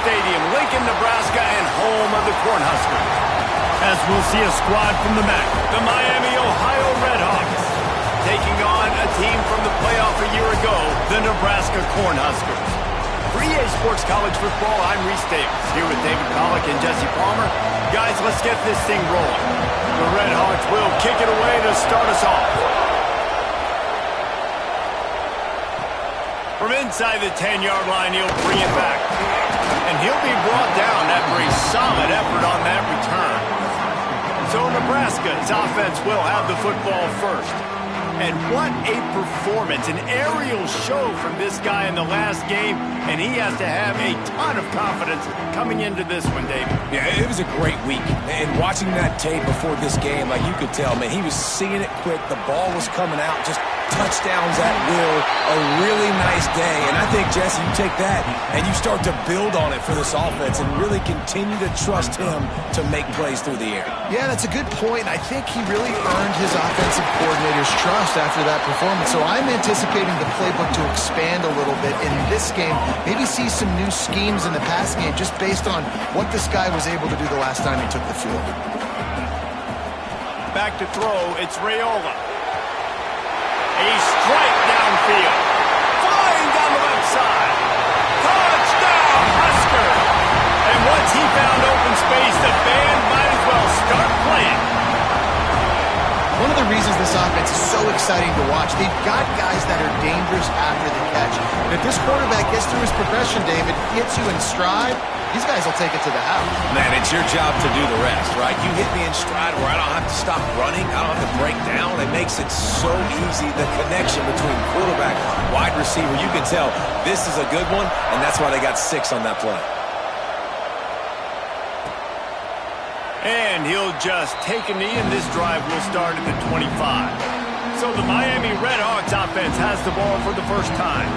Stadium, Lincoln, Nebraska, and home of the Cornhuskers. As we'll see a squad from the MAC. The Miami, Ohio Redhawks, taking on a team from the playoff a year ago, the Nebraska Cornhuskers. For EA Sports College Football, I'm Reese Davis, here with David Pollack and Jesse Palmer. Guys, let's get this thing rolling. The Redhawks will kick it away to start us off. From inside the 10-yard line, he'll bring it back. And he'll be brought down after a solid effort on that return. So Nebraska's offense will have the football first. And what a performance, an aerial show from this guy in the last game, and he has to have a ton of confidence coming into this one, David. Yeah, it was a great week. And watching that tape before this game, like you could tell, man, he was seeing it quick. The ball was coming out, just touchdowns at will. A really nice day. And I think, Jesse, you take that and you start to build on it for this offense and really continue to trust him to make plays through the air. Yeah, that's a good point. I think he really earned his offensive coordinator's trust after that performance. So I'm anticipating the playbook to expand a little bit in this game. Maybe see some new schemes in the pass game just based on what this guy was able to do the last time he took the field. Back to throw, it's Raiola. A strike downfield. Flying down the left side. Touchdown, Husker! And once he found open space, the band might as well start playing. One of the reasons this offense is so exciting to watch, they've got guys that are dangerous after the catch. And if this quarterback gets through his progression, David, hits you in stride, these guys will take it to the house. Man, it's your job to do the rest, right? You hit me in stride where I don't have to stop running. I don't have to break down. It makes it so easy. The connection between quarterback, wide receiver, you can tell this is a good one, and that's why they got 6 on that play. And he'll just take a knee, and this drive will start at the 25. So the Miami Redhawks offense has the ball for the first time.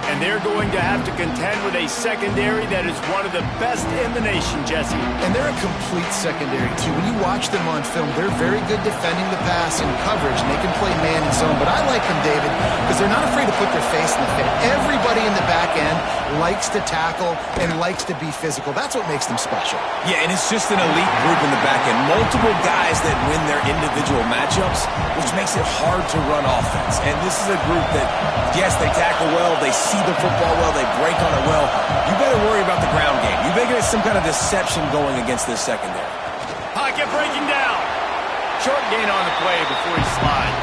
And they're going to have to contend with a secondary that is one of the best in the nation, Jesse. And they're a complete secondary, too. When you watch them on film, they're very good defending the pass and coverage, and they can play man and zone. But I like them, David, because they're not afraid to put their face in the pit. Everybody in the back end likes to tackle and likes to be physical. That's what makes them special. Yeah, and it's just an elite group in the back end. Multiple guys that win their individual matchups, which makes it hard to run offense. And this is a group that, yes, they tackle well, they see the football well, they break on it well. You better worry about the ground game. You better get some kind of deception going against this secondary. Pocket breaking down. Short gain on the play before he slides.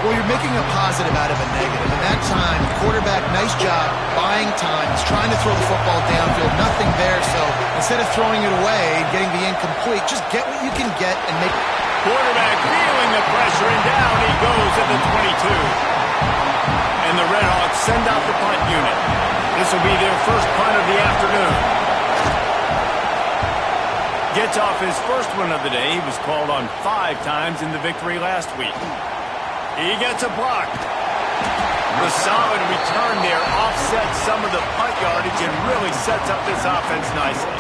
Well, you're making a positive out of a negative. And that time, the quarterback, nice job, buying time. He's trying to throw the football downfield. Nothing there, so instead of throwing it away and getting the incomplete, just get what you can get and make... Quarterback feeling the pressure, and down he goes at the 22. And the Redhawks send out the punt unit. This will be their first punt of the afternoon. Gets off his first one of the day. He was called on 5 times in the victory last week. He gets a block. The solid return there offsets some of the punt yardage and really sets up this offense nicely.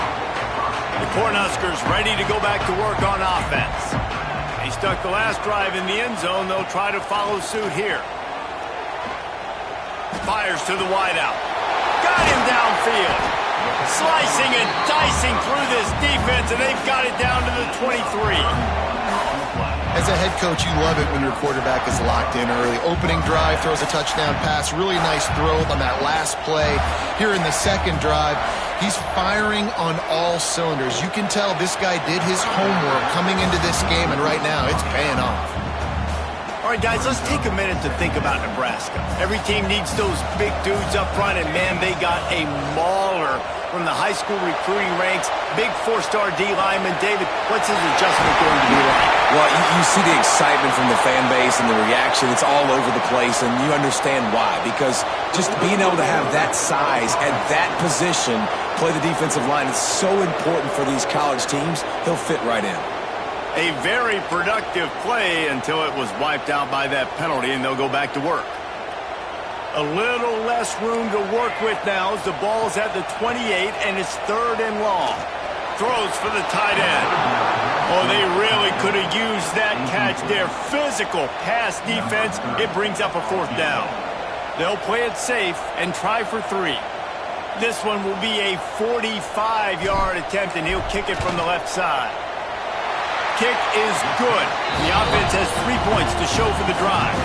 The Cornhuskers ready to go back to work on offense. They stuck the last drive in the end zone. They'll try to follow suit here. Fires to the wideout. Got him downfield. Slicing and dicing through this defense, and they've got it down to the 23. As a head coach, you love it when your quarterback is locked in early. Opening drive, throws a touchdown pass. Really nice throw on that last play. Here in the second drive, he's firing on all cylinders. You can tell this guy did his homework coming into this game, and right now it's paying off. All right, guys, let's take a minute to think about Nebraska. Every team needs those big dudes up front, and, man, they got a mauler from the high school recruiting ranks. Big 4-star D lineman. David, what's his adjustment going to be like? Well, you see the excitement from the fan base and the reaction. It's all over the place, and you understand why. Because just being able to have that size at that position, play the defensive line, is so important for these college teams. He'll fit right in. A very productive play until it was wiped out by that penalty, and they'll go back to work. A little less room to work with now as the ball's at the 28, and it's 3rd and long. Throws for the tight end. Oh, they really could have used that catch there. Physical pass defense. It brings up a 4th down. They'll play it safe and try for 3. This one will be a 45-yard attempt, and he'll kick it from the left side. Kick is good. The offense has 3 points to show for the drive.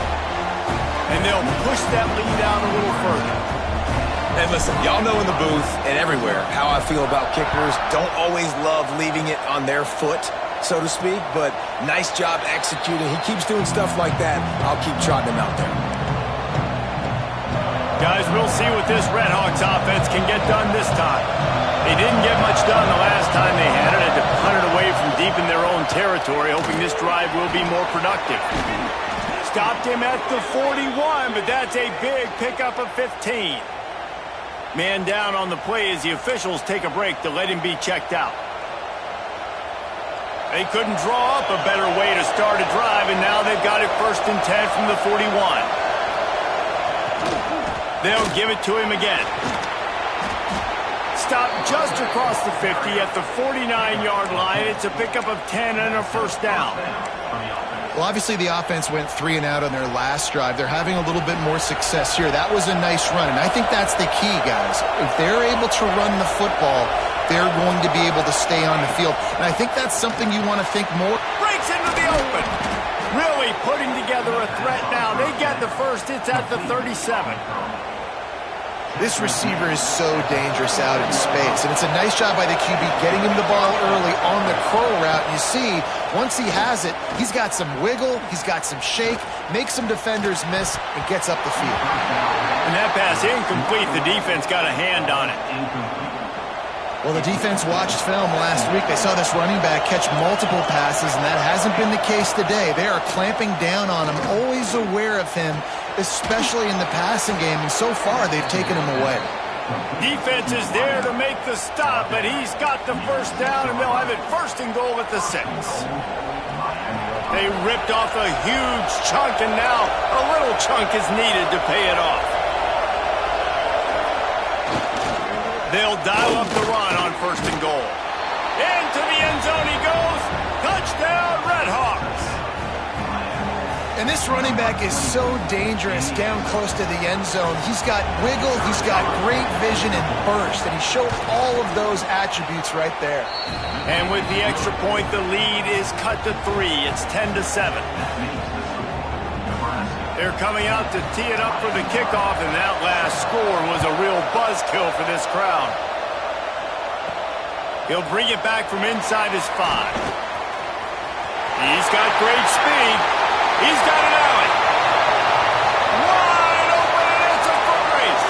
And they'll push that lead out a little further. And listen, y'all know in the booth and everywhere how I feel about kickers. Don't always love leaving it on their foot, so to speak, but nice job executing. He keeps doing stuff like that. I'll keep trotting him out there. Guys, we'll see what this Red Hawks offense can get done this time. They didn't get much done the last time they had it. Had to punt it away from deep in their own territory, hoping this drive will be more productive. Stopped him at the 41, but that's a big pickup of 15. Man down on the play as the officials take a break to let him be checked out. They couldn't draw up a better way to start a drive, and now they've got it 1st and 10 from the 41. They'll give it to him again. Stopped just across the 50 at the 49-yard line. It's a pickup of 10 and a 1st down. Well, obviously the offense went 3 and out on their last drive. They're having a little bit more success here. That was a nice run, and I think that's the key, guys. If they're able to run the football, they're going to be able to stay on the field. And I think that's something you want to think more. Breaks into the open. Really putting together a threat now. They get the first. It's at the 37. This receiver is so dangerous out in space, and it's a nice job by the QB getting him the ball early on the curl route. And you see, once he has it, he's got some wiggle, he's got some shake, makes some defenders miss, and gets up the field. And that pass incomplete. The defense got a hand on it. Well, the defense watched film last week. They saw this running back catch multiple passes, and that hasn't been the case today. They are clamping down on him, always aware of him, especially in the passing game, and so far they've taken him away. Defense is there to make the stop, but he's got the 1st down, and they'll have it 1st and goal at the 6. They ripped off a huge chunk, and now a little chunk is needed to pay it off. They'll dial up the run on 1st and goal. Into the end zone he goes. Touchdown, Red Hawks. And this running back is so dangerous down close to the end zone. He's got wiggle, he's got great vision and burst, and he showed all of those attributes right there. And with the extra point, the lead is cut to 3. It's 10-7. They're coming out to tee it up for the kickoff, and that last score was a real buzzkill for this crowd. He'll bring it back from inside his 5. He's got great speed. He's got an alley. Wide open, and it's a foot race.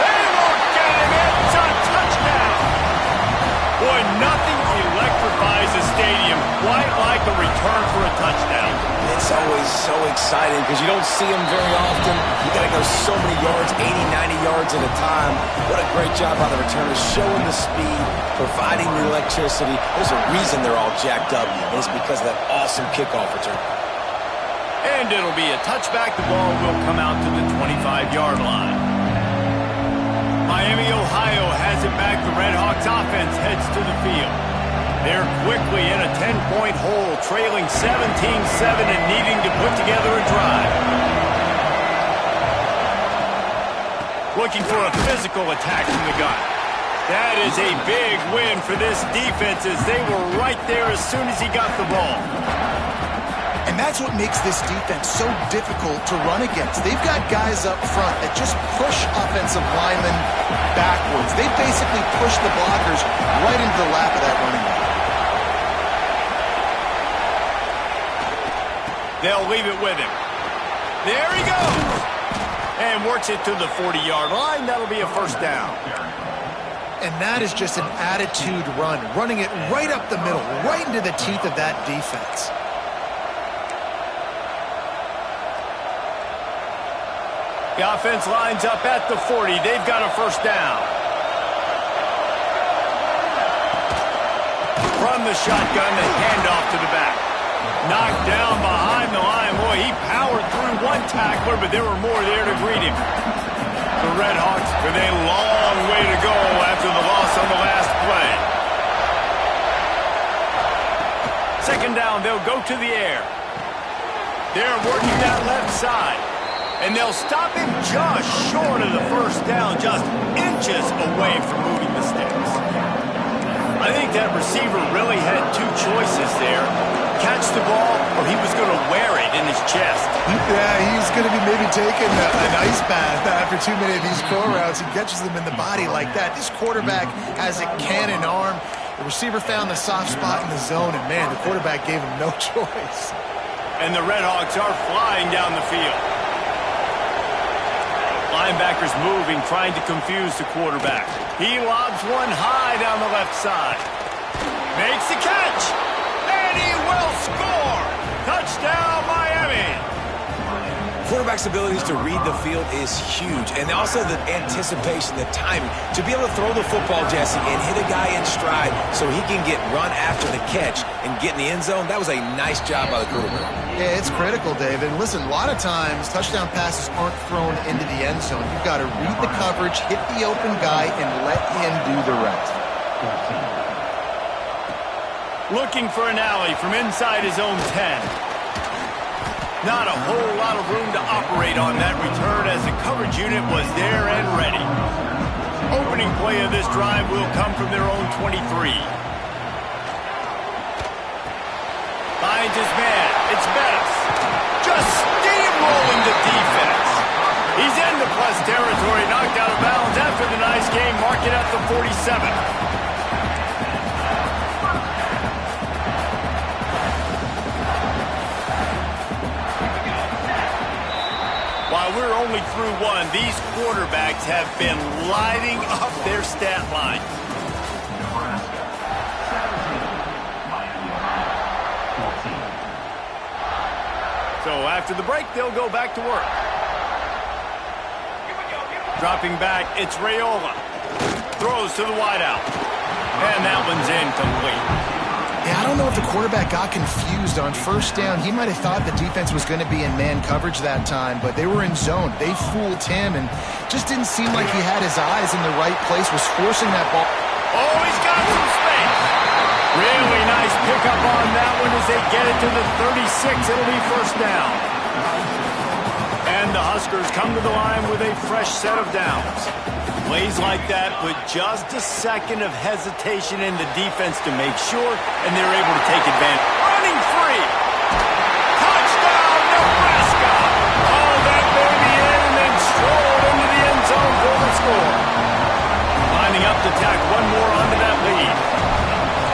They won't get him. It's a touchdown. Boy, nothing electrifies a stadium quite like a return for a touchdown. It's always so exciting because you don't see them very often. You got to go so many yards, 80, 90 yards at a time. What a great job by the returners, showing the speed, providing the electricity. There's a reason they're all jacked up, and it's because of that awesome kickoff return. And it'll be a touchback. The ball will come out to the 25-yard line. Miami, Ohio has it back. The Red Hawks offense heads to the field. They're quickly in a 10-point hole, trailing 17-7 and needing to put together a drive. Looking for a physical attack from the gun. That is a big win for this defense as they were right there as soon as he got the ball. And that's what makes this defense so difficult to run against. They've got guys up front that just push offensive linemen backwards. They basically push the blockers right into the lap of that running back. They'll leave it with him. There he goes. And works it to the 40-yard line. That'll be a 1st down. And that is just an attitude run, running it right up the middle, right into the teeth of that defense. The offense lines up at the 40. They've got a 1st down. From the shotgun, the handoff to the back. Knocked down behind the line. Boy, he powered through one tackler, but there were more there to greet him. The Red Hawks with a long way to go after the loss on the last play. 2nd down, they'll go to the air. They're working that left side. And they'll stop him just short of the first down, just inches away from moving the sticks. I think that receiver really had two choices there. Catch the ball, or he was going to wear it in his chest. Yeah, he's going to be maybe taking an ice bath after too many of these throw routes. He catches them in the body like that. This quarterback has a cannon arm. The receiver found the soft spot in the zone, and, man, the quarterback gave him no choice. And the Redhawks are flying down the field. Linebackers moving, trying to confuse the quarterback. He lobs one high down the left side. Makes the catch. And he will score. Touchdown, Miami. Quarterback's abilities to read the field is huge. And also the anticipation, the timing. To be able to throw the football, Jesse, and hit a guy in stride so he can get run after the catch and get in the end zone, that was a nice job by the quarterback. Yeah, it's critical, David. And listen, a lot of times touchdown passes aren't thrown into the end zone. You've got to read the coverage, hit the open guy, and let him do the rest. Looking for an alley from inside his own 10. Not a whole lot of room to operate on that return as the coverage unit was there and ready. Opening play of this drive will come from their own 23. Finds his man. It's Bettis. Just steamrolling the defense. He's into plus territory, knocked out of bounds after the nice game. Mark it at the 47. While we're only through one, these quarterbacks have been lighting up their stat line. So after the break, they'll go back to work. Dropping back, it's Raiola. Throws to the wideout. And that one's incomplete. Yeah, I don't know if the quarterback got confused on first down. He might have thought the defense was going to be in man coverage that time, but they were in zone. They fooled him and just didn't seem like he had his eyes in the right place, was forcing that ball. Oh, he's got some space. Really nice pickup on that one as they get it to the 36. It'll be first down. And the Huskers come to the line with a fresh set of downs. Plays like that with just a second of hesitation in the defense to make sure, and they're able to take advantage. Running free. Touchdown, Nebraska. Oh, that baby in and then strolled into the end zone for the score. Lining up to tack one more onto that lead.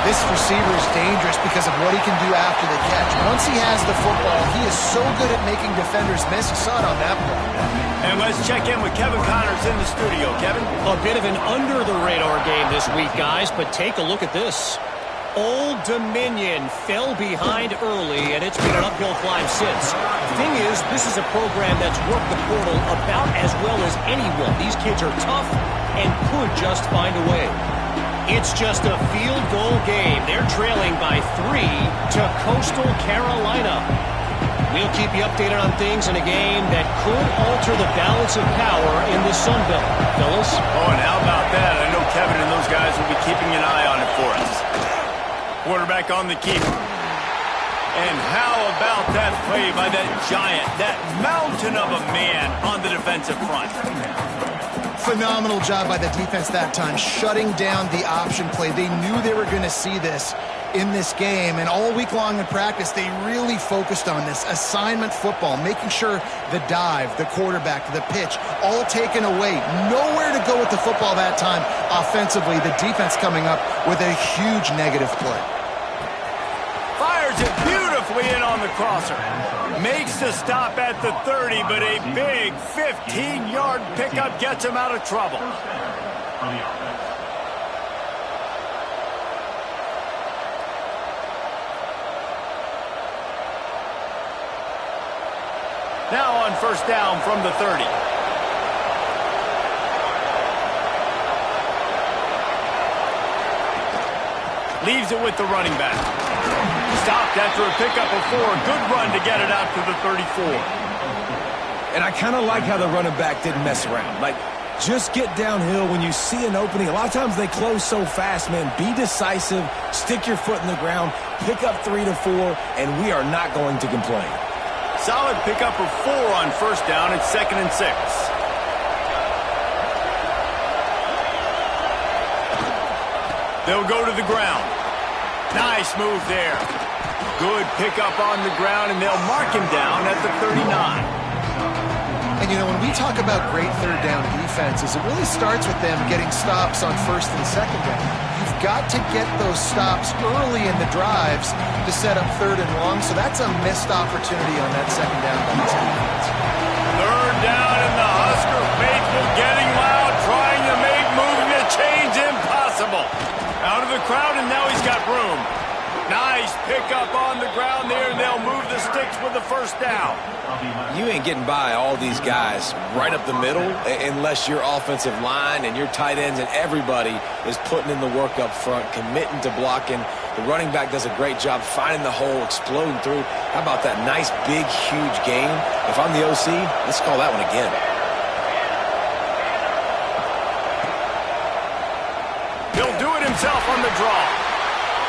This receiver is dangerous because of what he can do after the catch. Once he has the football, he is so good at making defenders miss. You saw it on that play. And let's check in with Kevin Connors in the studio. Kevin? A bit of an under-the-radar game this week, guys, but take a look at this. Old Dominion fell behind early, and it's been an uphill climb since. The thing is, this is a program that's worked the portal about as well as anyone. These kids are tough and could just find a way. It's just a field goal game. They're trailing by 3 to Coastal Carolina. We'll keep you updated on things in a game that could alter the balance of power in the Sun Belt. Fellas? Oh, and how about that? I know Kevin and those guys will be keeping an eye on it for us. Quarterback on the keeper. And how about that play by that giant, that mountain of a man on the defensive front? Phenomenal job by the defense that time, shutting down the option play. They knew they were going to see this in this game, and all week long in practice, they really focused on this assignment football, making sure the dive, the quarterback, the pitch, all taken away. Nowhere to go with the football that time offensively. The defense coming up with a huge negative play. Fires it beautifully in on the crosser. Makes the stop at the 30, but a big 15-yard pickup gets him out of trouble. Now on first down from the 30. Leaves it with the running back. Stopped after a pickup of 4. Good run to get it out to the 34. And I kind of like how the running back didn't mess around. Like, just get downhill when you see an opening. A lot of times they close so fast, man. Be decisive, stick your foot in the ground, pick up 3 to 4, and we are not going to complain. solid pickup of 4 on first down. It's 2nd and 6. They'll go to the ground. Nice move there. Good pickup on the ground, and they'll mark him down at the 39. And, you know, when we talk about great third down defenses, it really starts with them getting stops on first and second down. You've got to get those stops early in the drives to set up third and long, so that's a missed opportunity on that second down by this defense. Third down, and the Husker faithful getting loud, trying to make moving the chains impossible. Out of the crowd, and now he's got room. Nice pickup on the ground there, and they'll move the sticks with the first down. You ain't getting by all these guys right up the middle unless your offensive line and your tight ends and everybody is putting in the work up front, committing to blocking. The running back does a great job finding the hole, exploding through. How about that nice, big, huge game? If I'm the OC, let's call that one again. He'll do it himself on the draw.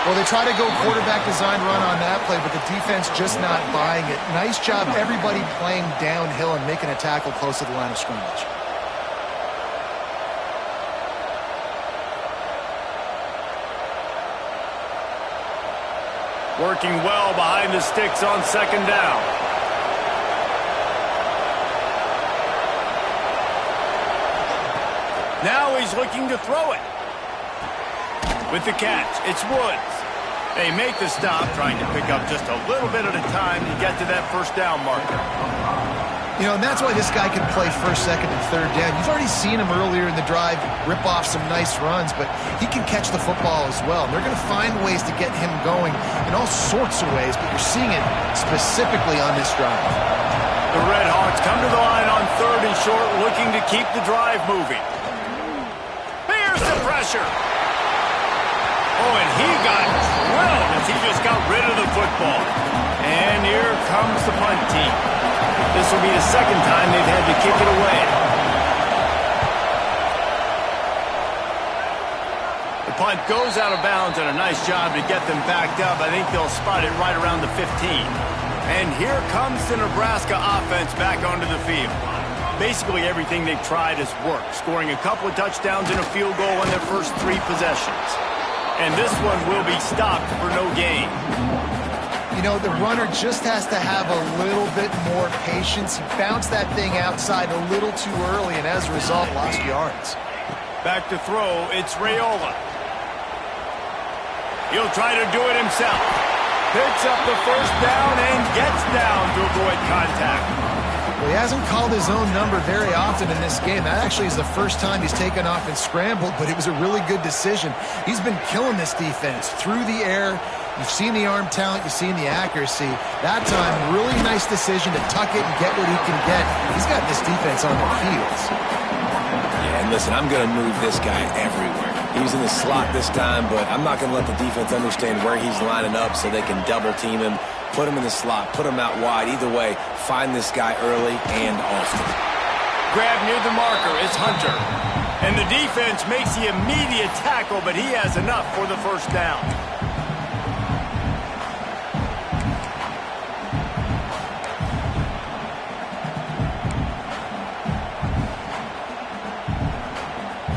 Well, they try to go quarterback design run on that play, but the defense just not buying it. Nice job, everybody playing downhill and making a tackle close to the line of scrimmage. Working well behind the sticks on second down. Now he's looking to throw it. With the catch, it's Woods. They make the stop, trying to pick up just a little bit at a time to get to that first down marker. You know, and that's why this guy can play first, second, and third down. You've already seen him earlier in the drive rip off some nice runs, but he can catch the football as well. And they're going to find ways to get him going in all sorts of ways, but you're seeing it specifically on this drive. The Red Hawks come to the line on third and short, looking to keep the drive moving. Here's the pressure. Oh, and he got drilled as he just got rid of the football. And here comes the punt team. This will be the second time they've had to kick it away. The punt goes out of bounds, and a nice job to get them backed up. I think they'll spot it right around the 15. And here comes the Nebraska offense back onto the field. Basically everything they've tried has worked, scoring a couple of touchdowns and a field goal on their first 3 possessions. And this one will be stopped for no gain. You know, the runner just has to have a little bit more patience. He bounced that thing outside a little too early, and as a result, lost yards. Back to throw, it's Raiola. He'll try to do it himself. Picks up the first down and gets down to avoid contact. Well, he hasn't called his own number very often in this game. That actually is the first time he's taken off and scrambled, but it was a really good decision. He's been killing this defense through the air. You've seen the arm talent, you've seen the accuracy. That time, really nice decision to tuck it and get what he can get. He's got this defense on their heels. Yeah, and listen, I'm going to move this guy everywhere. He was in the slot this time, but I'm not going to let the defense understand where he's lining up so they can double team him, put him in the slot, put him out wide. Either way, find this guy early and often. Grab near the marker, it's Hunter. And the defense makes the immediate tackle, but he has enough for the first down.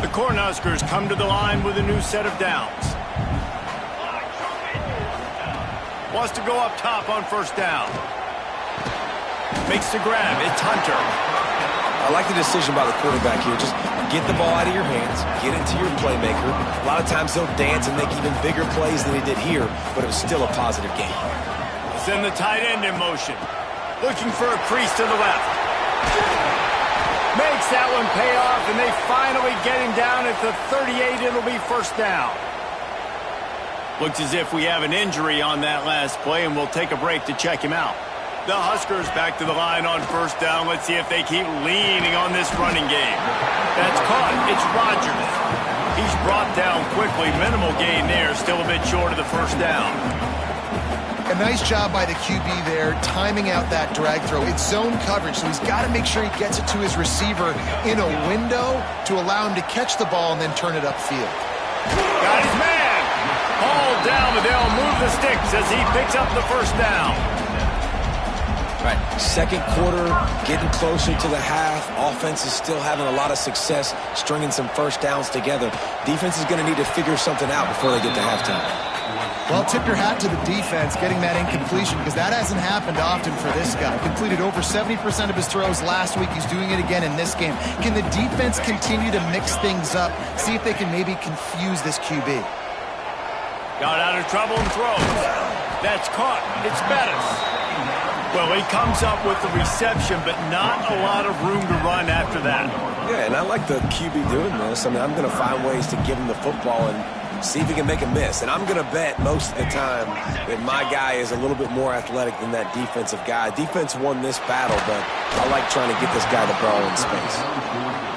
The Cornhuskers come to the line with a new set of downs. Wants to go up top on first down. Makes the grab. It's Hunter. I like the decision by the quarterback here. Just get the ball out of your hands, get it to your playmaker. A lot of times he'll dance and make even bigger plays than he did here, but it was still a positive game. Send the tight end in motion. Looking for a crease to the left. Makes that one pay off, and they finally get him down at the 38. It'll be first down. Looks as if we have an injury on that last play, and we'll take a break to check him out. The Huskers back to the line on first down. Let's see if they keep leaning on this running game. That's caught. It's Rogers. He's brought down quickly. Minimal gain there. Still a bit short of the first down. A nice job by the QB there, timing out that drag throw. It's zone coverage, so he's got to make sure he gets it to his receiver in a window to allow him to catch the ball and then turn it upfield. Got his man. Hauled down, but they'll move the sticks as he picks up the first down. Right. Second quarter, getting closer to the half. Offense is still having a lot of success stringing some first downs together. Defense is going to need to figure something out before they get to halftime. Well, tip your hat to the defense getting that incompletion, because that hasn't happened often for this guy. Completed over 70% of his throws last week. He's doing it again in this game. Can the defense continue to mix things up, see if they can maybe confuse this QB? Got out of trouble and throws. That's caught. It's Bettis. Well, he comes up with the reception, but not a lot of room to run after that. Yeah, and I like the QB doing this. I mean, I'm going to find ways to give him the football and see if he can make a miss. And I'm going to bet most of the time that my guy is a little bit more athletic than that defensive guy. Defense won this battle, but I like trying to get this guy the ball in space.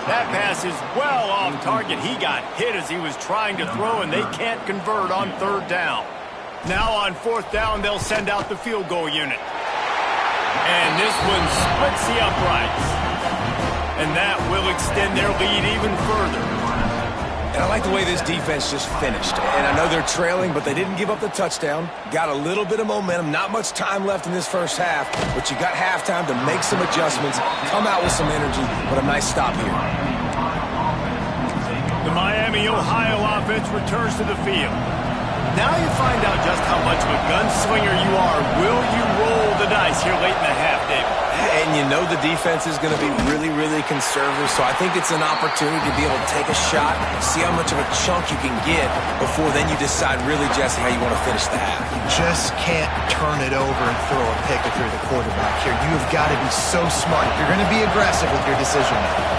That pass is well off target. He got hit as he was trying to throw, and they can't convert on third down. Now on fourth down, they'll send out the field goal unit. And this one splits the uprights. And that will extend their lead even further. And I like the way this defense just finished. And I know they're trailing, but they didn't give up the touchdown. Got a little bit of momentum. Not much time left in this first half, but you got halftime to make some adjustments, come out with some energy, but a nice stop here. The Miami, Ohio offense returns to the field. Now you find out just how much of a gunslinger you are. Will you roll the dice here late in the half, David? And you know the defense is going to be really, really conservative, so I think it's an opportunity to be able to take a shot, see how much of a chunk you can get before then you decide really, Jesse, how you want to finish the half. You just can't turn it over and throw a pick if you're the quarterback here. You have got to be so smart. You're going to be aggressive with your decision making.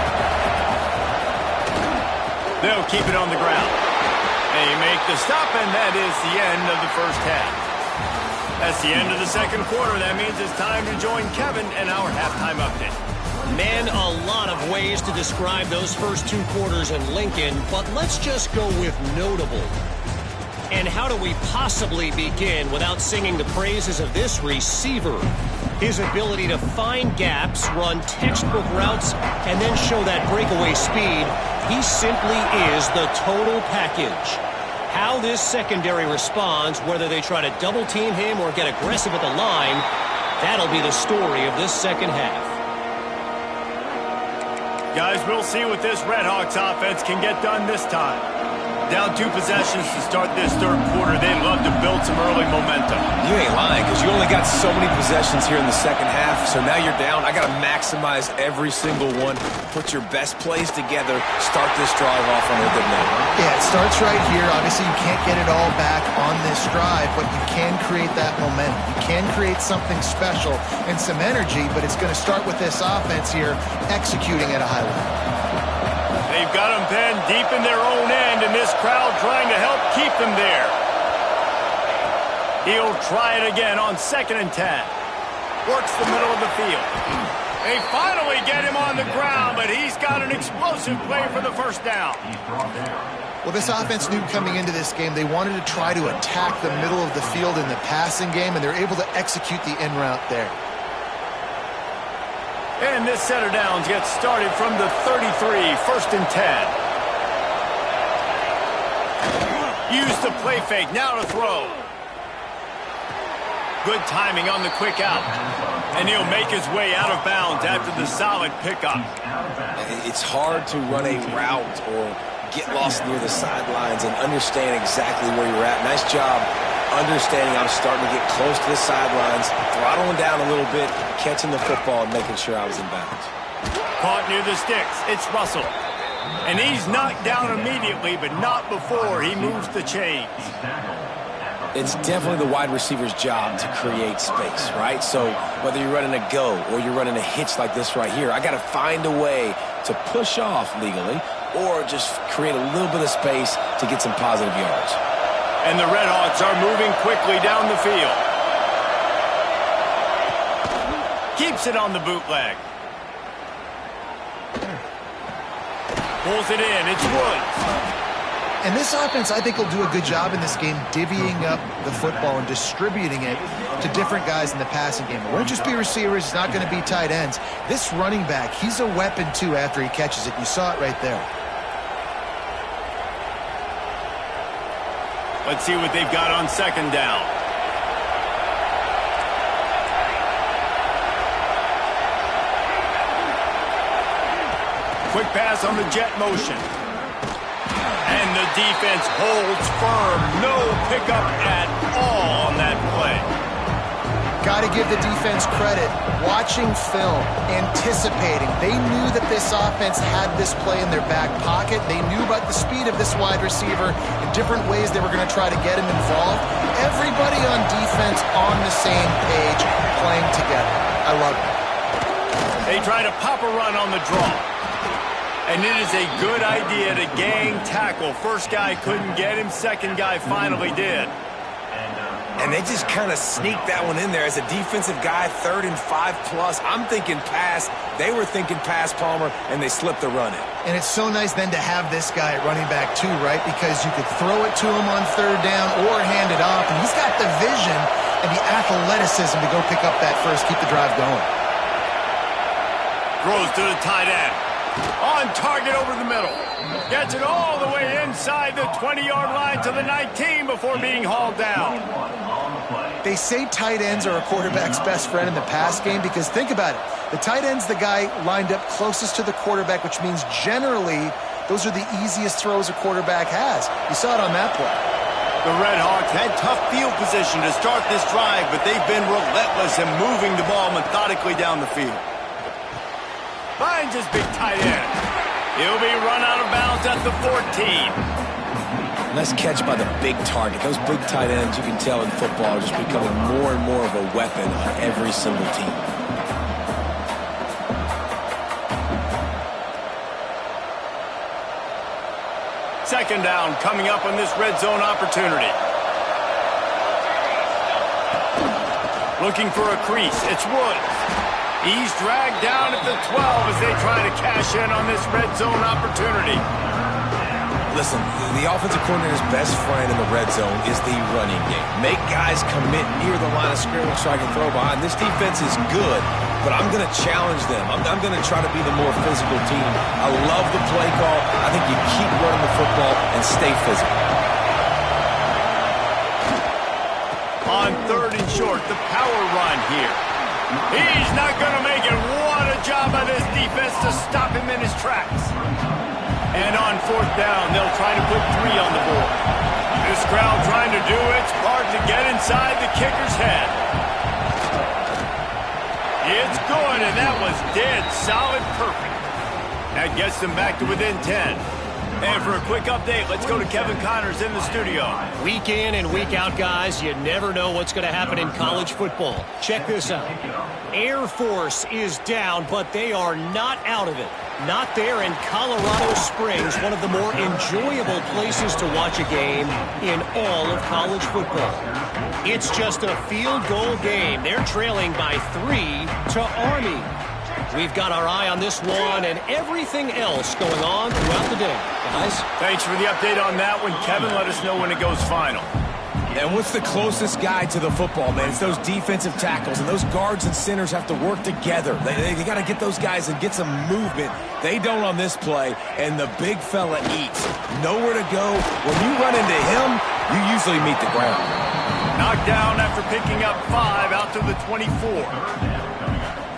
They'll keep it on the ground. They make the stop, and that is the end of the first half. That's the end of the second quarter. That means it's time to join Kevin in our halftime update. Man, a lot of ways to describe those first two quarters in Lincoln, but let's just go with notable. And how do we possibly begin without singing the praises of this receiver? His ability to find gaps, run textbook routes, and then show that breakaway speed. He simply is the total package. How this secondary responds, whether they try to double-team him or get aggressive at the line, that'll be the story of this second half. Guys, we'll see what this Redhawks offense can get done this time. Down 2 possessions to start this third quarter. They'd love to build some early momentum. You ain't lying, because you only got so many possessions here in the second half, so now you're down. I got to maximize every single one, put your best plays together, start this drive off on a good note. Yeah, it starts right here. Obviously, you can't get it all back on this drive, but you can create that momentum. You can create something special and some energy, but it's going to start with this offense here executing at a high level. They've got them pinned deep in their own end, and this crowd trying to help keep them there. He'll try it again on 2nd and 10. Works the middle of the field. They finally get him on the ground, but he's got an explosive play for the first down. Well, this offense knew coming into this game they wanted to try to attack the middle of the field in the passing game, and they're able to execute the in route there. And this set of downs gets started from the 33, 1st and 10. Use the play fake, now to throw. Good timing on the quick out. And he'll make his way out of bounds after the solid pickup. It's hard to run a route or get lost near the sidelines and understand exactly where you're at. Nice job understanding I was starting to get close to the sidelines, throttling down a little bit, catching the football and making sure I was in bounds. Caught near the sticks. It's Russell. And he's knocked down immediately, but not before he moves the chains. It's definitely the wide receiver's job to create space, right? So whether you're running a go or you're running a hitch like this right here, I got to find a way to push off legally or just create a little bit of space to get some positive yards. And the Redhawks are moving quickly down the field. Keeps it on the bootleg. Pulls it in. It's Woods. And this offense, I think, will do a good job in this game divvying up the football and distributing it to different guys in the passing game. It won't just be receivers. It's not going to be tight ends. This running back, he's a weapon, too, after he catches it. You saw it right there. Let's see what they've got on 2nd down. quick pass on the jet motion. And the defense holds firm. No pickup at all on that play. Got to give the defense credit. Watching film, anticipating. They knew that this offense had this play in their back pocket. They knew about the speed of this wide receiver and different ways they were going to try to get him involved. Everybody on defense on the same page, playing together. I love it. They try to pop a run on the draw. And it is a good idea to gang tackle. First guy couldn't get him. Second guy finally did. And they just kind of sneaked that one in there as a defensive guy, 3rd and 5+. I'm thinking pass. They were thinking pass, Palmer, and they slipped the run in. And it's so nice then to have this guy at running back too, right? Because you could throw it to him on 3rd down or hand it off. And he's got the vision and the athleticism to go pick up that first, keep the drive going. Throws to the tight end. On target over the middle. Gets it all the way inside the 20-yard line to the 19 before being hauled down. They say tight ends are a quarterback's best friend in the pass game because think about it. The tight end's the guy lined up closest to the quarterback, which means generally those are the easiest throws a quarterback has. You saw it on that play. The Red Hawks had tough field position to start this drive, but they've been relentless in moving the ball methodically down the field. Finds his big tight end. He'll be run out of bounds at the 14. Nice catch by the big target. Those big tight ends, you can tell in football, are just becoming more and more of a weapon on every single team. Second down coming up on this red zone opportunity. Looking for a crease. It's Woods. He's dragged down at the 12 as they try to cash in on this red zone opportunity. Listen, the offensive coordinator's best friend in the red zone is the running game. Make guys commit near the line of scrimmage so I can throw behind. This defense is good, but I'm going to challenge them. I'm going to try to be the more physical team. I love the play call. I think you keep running the football and stay physical. On 3rd and short, the power run here. He's not going to make it. What a job by this defense to stop him in his tracks. And on 4th down, they'll try to put 3 on the board. This crowd trying to do its part to get inside the kicker's head. It's good, and that was dead solid perfect. That gets them back to within 10. And for a quick update, let's go to Kevin Connors in the studio. Week in and week out, guys, you never know what's going to happen in college football. Check this out. Air Force is down, but they are not out of it. Not there in Colorado Springs, one of the more enjoyable places to watch a game in all of college football. It's just a field goal game. They're trailing by 3 to Army. We've got our eye on this one and everything else going on throughout the day. Guys? Thanks for the update on that one. Kevin, let us know when it goes final. And what's the closest guy to the football, man? It's those defensive tackles, and those guards and centers have to work together. They got to get those guys and get some movement. They don't on this play, and the big fella eats. Nowhere to go. When you run into him, you usually meet the ground. Knocked down after picking up 5 out to the 24.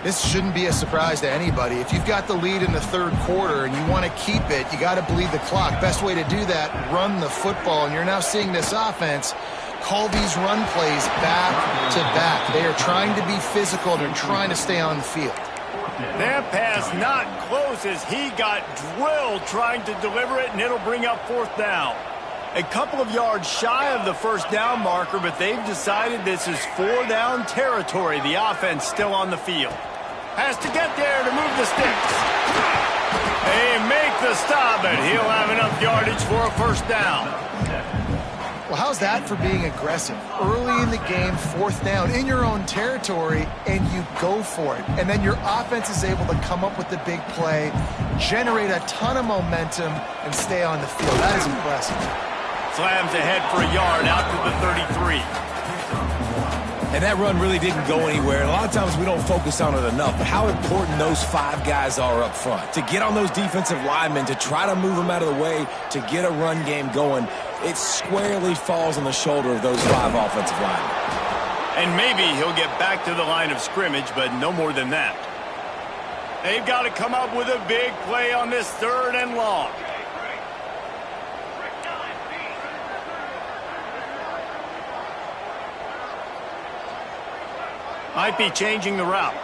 This shouldn't be a surprise to anybody. If you've got the lead in the 3rd quarter and you want to keep it, you got to bleed the clock. Best way to do that, run the football. And you're now seeing this offense call these run plays back to back. They are trying to be physical. They're trying to stay on the field. That pass not close as he got drilled trying to deliver it, and it'll bring up 4th down. A couple of yards shy of the 1st down marker, but they've decided this is 4-down territory. The offense still on the field. Has to get there to move the sticks. They make the stop, and he'll have enough yardage for a 1st down. Well, how's that for being aggressive? Early in the game, 4th down, in your own territory, and you go for it. And then your offense is able to come up with the big play, generate a ton of momentum, and stay on the field. That is impressive. Slams ahead for a yard out to the 33. And that run really didn't go anywhere. And a lot of times we don't focus on it enough. But how important those 5 guys are up front. To get on those defensive linemen, to try to move them out of the way, to get a run game going, it squarely falls on the shoulder of those 5 offensive linemen. And maybe he'll get back to the line of scrimmage, but no more than that. They've got to come up with a big play on this 3rd and long. Might be changing the route.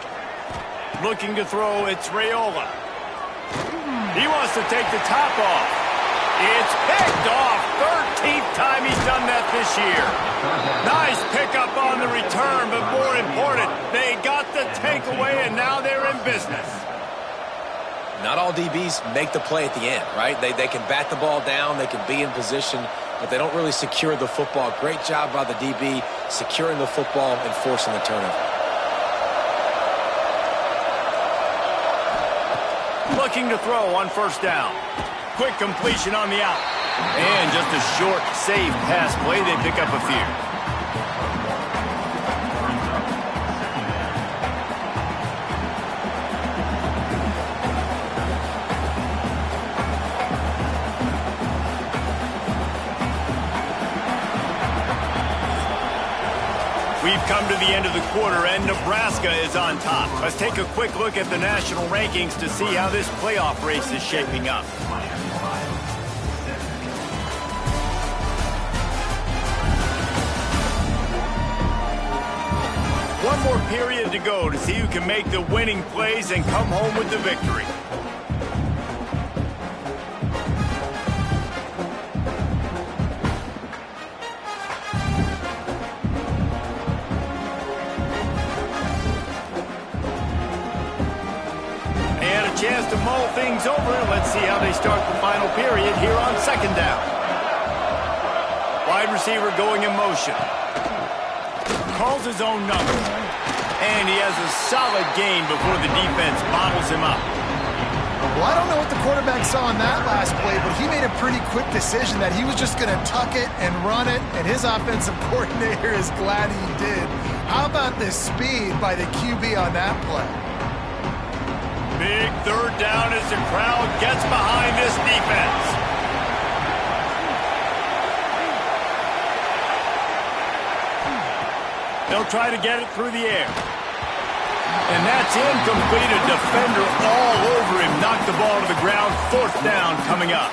Looking to throw, it's Raiola. He wants to take the top off. It's picked off. 13th time he's done that this year. Nice pickup on the return, but more important, they got the takeaway, and now they're in business. Not all DBs make the play at the end, right? They can bat the ball down, they can be in position, but they don't really secure the football. Great job by the DB securing the football and forcing the turnover. Looking to throw on 1st down. Quick completion on the out. And just a short, safe pass play. They pick up a few. We've come to the end of the quarter, and Nebraska is on top. Let's take a quick look at the national rankings to see how this playoff race is shaping up. One more period to go to see who can make the winning plays and come home with the victory. Chance to mull things over. Let's see how they start the final period here on 2nd down. Wide receiver going in motion. Calls his own number. And he has a solid gain before the defense bottles him up. Well, I don't know what the quarterback saw on that last play, but he made a pretty quick decision that he was just going to tuck it and run it, and his offensive coordinator is glad he did. How about the speed by the QB on that play? Big 3rd down as the crowd gets behind this defense. They'll try to get it through the air. And that's incomplete. A defender all over him. Knocked the ball to the ground. 4th down coming up.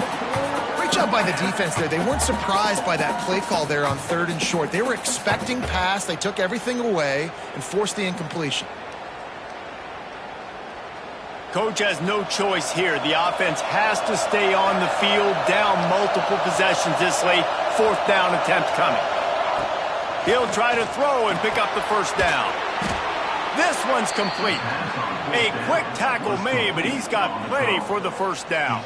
Great job by the defense there. They weren't surprised by that play call there on 3rd and short. They were expecting pass. They took everything away and forced the incompletion. Coach has no choice here. The offense has to stay on the field, down multiple possessions this late. 4th down attempt coming. He'll try to throw and pick up the 1st down. This one's complete. A quick tackle made, but he's got plenty for the 1st down.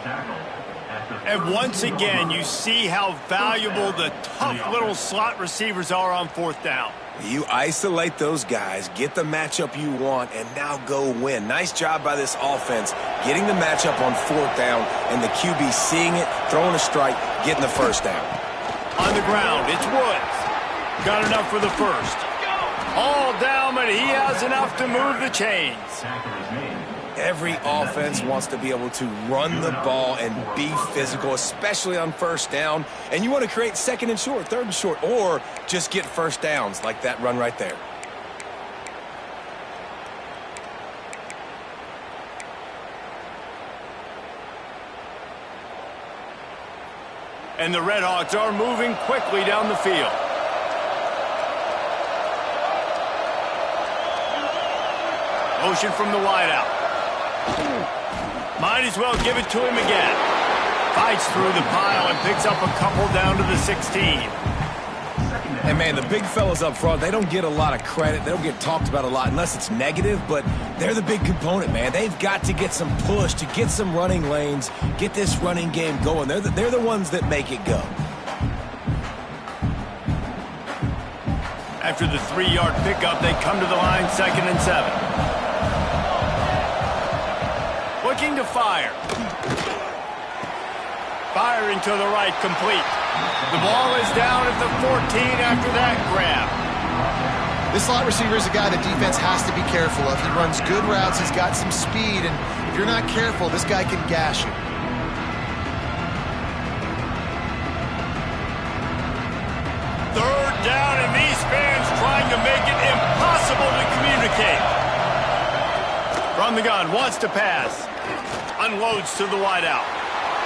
And once again, you see how valuable the tough little slot receivers are on 4th down. You isolate those guys, get the matchup you want, and now go win. Nice job by this offense, getting the matchup on 4th down, and the QB seeing it, throwing a strike, getting the 1st down. On the ground, it's Woods. Got enough for the 1st. All down, but he has enough to move the chains. Every offense wants to be able to run the ball and be physical, especially on 1st down. And you want to create 2nd and short, 3rd and short, or just get 1st downs like that run right there. And the Redhawks are moving quickly down the field. Motion from the wideout. Might as well give it to him again. Fights through the pile and picks up a couple down to the 16. And, man, the big fellas up front, they don't get a lot of credit. They don't get talked about a lot unless it's negative, but they're the big component, man. They've got to get some push, to get some running lanes, get this running game going. They're the ones that make it go. After the 3-yard pickup, they come to the line, 2nd and 7. Looking to fire. Firing to the right, complete. The ball is down at the 14 after that grab. This slot receiver is a guy the defense has to be careful of. He runs good routes, he's got some speed, and if you're not careful, this guy can gash you. Third down, and these fans trying to make it impossible to communicate. From the gun, wants to pass. Unloads to the wideout.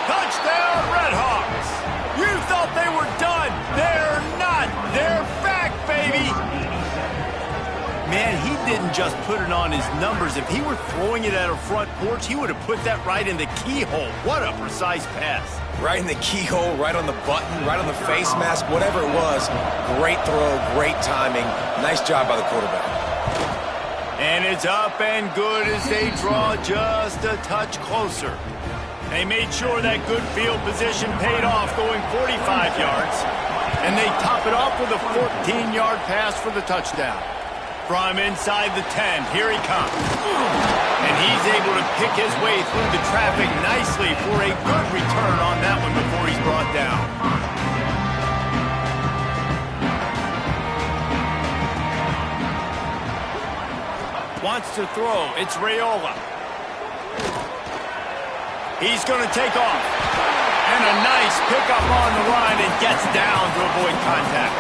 Touchdown, Redhawks! You thought they were done. They're not. They're back, baby. Man, he didn't just put it on his numbers. If he were throwing it at a front porch, he would have put that right in the keyhole. What a precise pass. Right in the keyhole, right on the button, right on the face mask, whatever it was. Great throw, great timing. Nice job by the quarterback. And it's up and good as they draw just a touch closer. They made sure that good field position paid off, going 45 yards. And they top it off with a 14-yard pass for the touchdown. From inside the 10, here he comes. And he's able to pick his way through the traffic nicely for a good return on that one before he's brought down. Wants to throw. It's Raiola. He's going to take off. And a nice pickup on the line and gets down to avoid contact.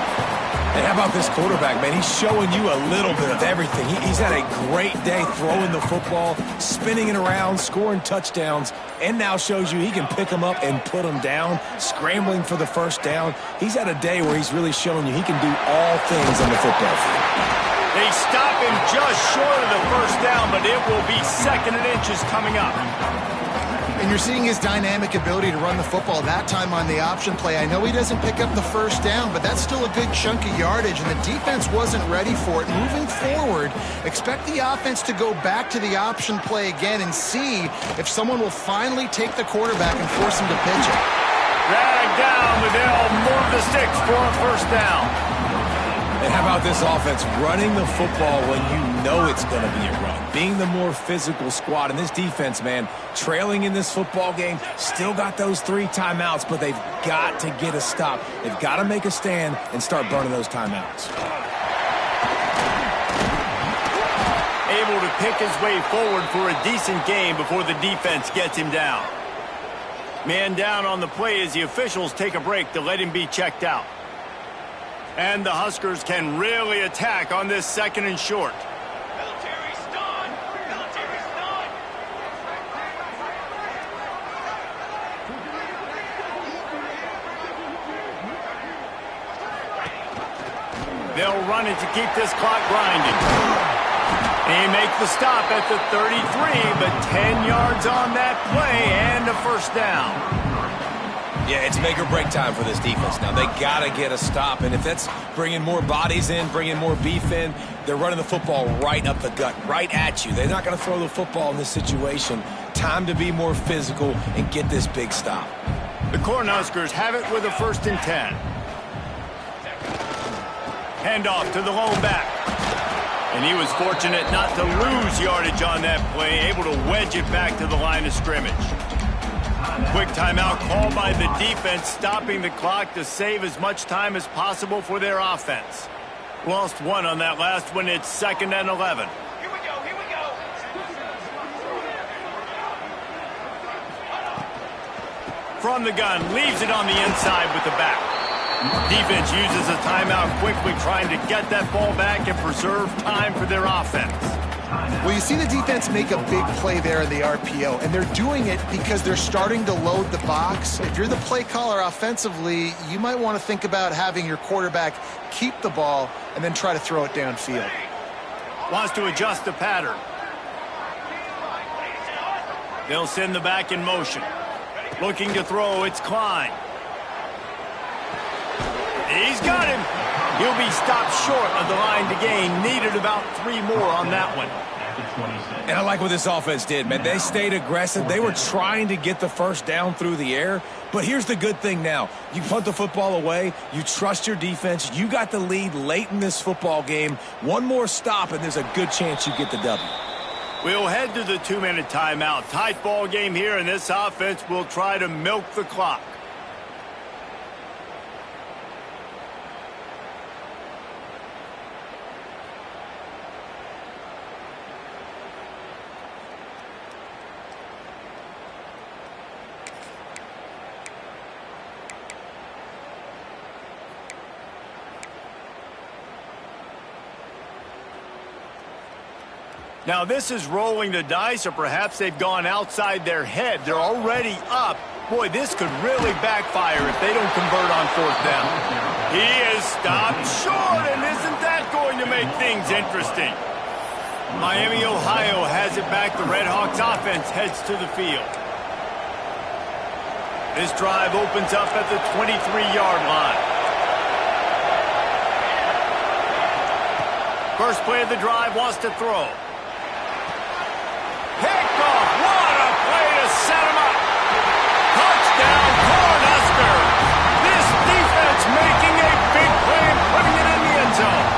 And how about this quarterback, man? He's showing you a little bit of everything. He's had a great day throwing the football, spinning it around, scoring touchdowns, and now shows you he can pick them up and put them down, scrambling for the first down. He's had a day where he's really showing you he can do all things on the football field. They stop him just short of the first down, but it will be 2nd and inches coming up. And you're seeing his dynamic ability to run the football, that time on the option play. I know he doesn't pick up the first down, but that's still a good chunk of yardage, and the defense wasn't ready for it. Moving forward, expect the offense to go back to the option play again and see if someone will finally take the quarterback and force him to pitch it. Dragged down, but they'll move the sticks for a first down. And how about this offense running the football when you know it's going to be a run? Being the more physical squad. And this defense, man, trailing in this football game, still got those 3 timeouts, but they've got to get a stop. They've got to make a stand and start burning those timeouts. Able to pick his way forward for a decent game before the defense gets him down. Man down on the play as the officials take a break to let him be checked out. And the Huskers can really attack on this 2nd and short. Military stun! Military stun! They'll run it to keep this clock grinding. They make the stop at the 33, but 10 yards on that play and a first down. Yeah, it's make or break time for this defense. Now, they got to get a stop, and if that's bringing more bodies in, bringing more beef in, they're running the football right up the gut, right at you. They're not going to throw the football in this situation. Time to be more physical and get this big stop. The Cornhuskers have it with a 1st and 10. Handoff to the lone back. And he was fortunate not to lose yardage on that play, able to wedge it back to the line of scrimmage. Quick timeout called by the defense, stopping the clock to save as much time as possible for their offense. Lost 1 on that last one. It's 2nd and 11. Here we go, here we go! From the gun, leaves it on the inside with the back. Defense uses a timeout quickly, trying to get that ball back and preserve time for their offense. Well, you see the defense make a big play there in the RPO, and they're doing it because they're starting to load the box. If you're the play caller offensively, you might want to think about having your quarterback keep the ball and then try to throw it downfield. Wants to adjust the pattern. They'll send the back in motion. Looking to throw, it's Klein. He's got him. He'll be stopped short of the line to gain. Needed about 3 more on that one. And I like what this offense did, man. They stayed aggressive. They were trying to get the first down through the air. But here's the good thing now. You punt the football away. You trust your defense. You got the lead late in this football game. One more stop, and there's a good chance you get the W. We'll head to the 2-minute timeout. Tight ball game here, and this offense will try to milk the clock. Now this is rolling the dice, or perhaps they've gone outside their head. They're already up. Boy, this could really backfire if they don't convert on fourth down. He is stopped short, and isn't that going to make things interesting? Miami, Ohio has it back. The Red Hawks offense heads to the field. This drive opens up at the 23-yard line. First play of the drive, wants to throw. Picked off. What a play to set him up. Touchdown, Cornhuskers. This defense making a big play and putting it in the end zone.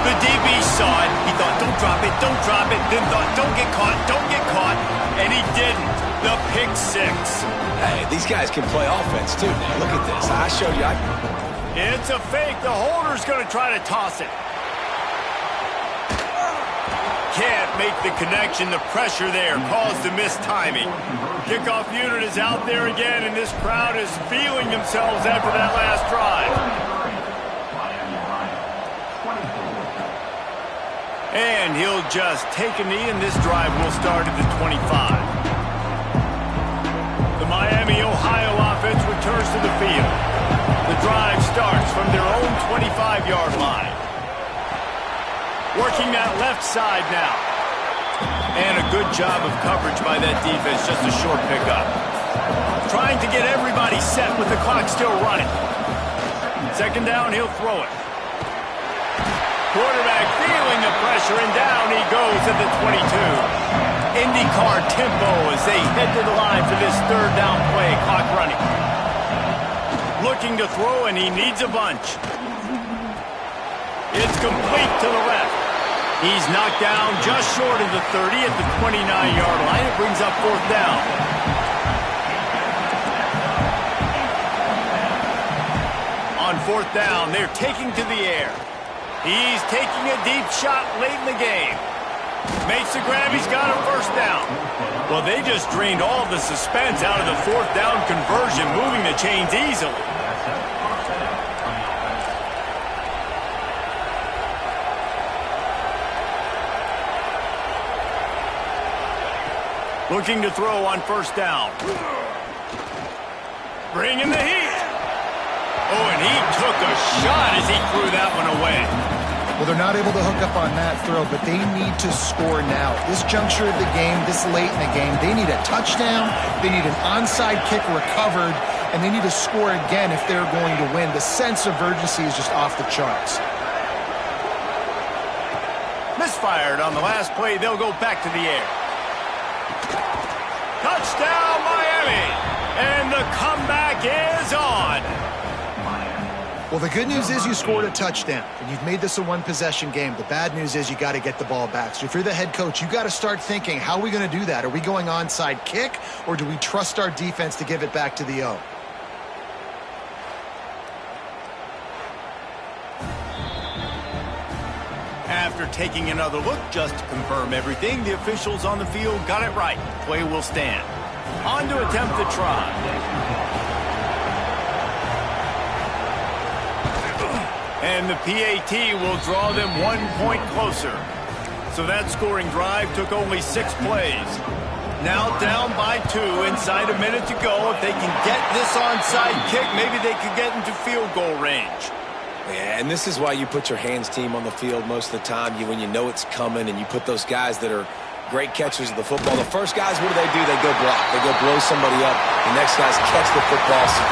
The DB saw it. He thought, don't drop it. Then thought, don't get caught. And he didn't. The pick six. Hey, these guys can play offense, too. Now, look at this. I showed you. It's a fake. The holder's going to try to toss it. Can't make the connection. The pressure there caused the mistiming. Kickoff unit is out there again, and this crowd is feeling themselves after that last drive. And he'll just take a knee, and this drive will start at the 25. The Miami, Ohio offense returns to the field. The drive starts from their own 25-yard line. Working that left side now. And a good job of coverage by that defense, just a short pickup. Trying to get everybody set with the clock still running. Second down, he'll throw it. Quarterback feeling the pressure, and down he goes at the 22. IndyCar tempo as they head to the line for this third down play, clock running. Looking to throw, and he needs a bunch. It's complete to the left. He's knocked down just short of the 30 at the 29-yard line. It brings up fourth down. On fourth down, they're taking to the air. He's taking a deep shot late in the game. Makes the grab. He's got a first down. Well, they just drained all the suspense out of the fourth down conversion, moving the chains easily. Looking to throw on first down. Bringing the heat. Oh, and he took a shot as he threw that one away. Well, they're not able to hook up on that throw, but they need to score now. This juncture of the game, this late in the game, they need a touchdown, they need an onside kick recovered, and they need to score again if they're going to win. The sense of urgency is just off the charts. Misfired on the last play. They'll go back to the air. Touchdown, Miami! And the comeback is on. Well, the good news is you scored a touchdown, and you've made this a one-possession game. The bad news is you got to get the ball back. So if you're the head coach, you got to start thinking, how are we going to do that? Are we going onside kick, or do we trust our defense to give it back to the O? After taking another look just to confirm everything, the officials on the field got it right. Play will stand. On to attempt the try. And the PAT will draw them 1 point closer. So that scoring drive took only 6 plays. Now down by 2, inside a minute to go. If they can get this onside kick, maybe they could get into field goal range. Yeah, and this is why you put your hands team on the field most of the time. When you know it's coming, and you put those guys that are great catchers of the football. The first guys, what do? They go block. They go blow somebody up. The next guys catch the football.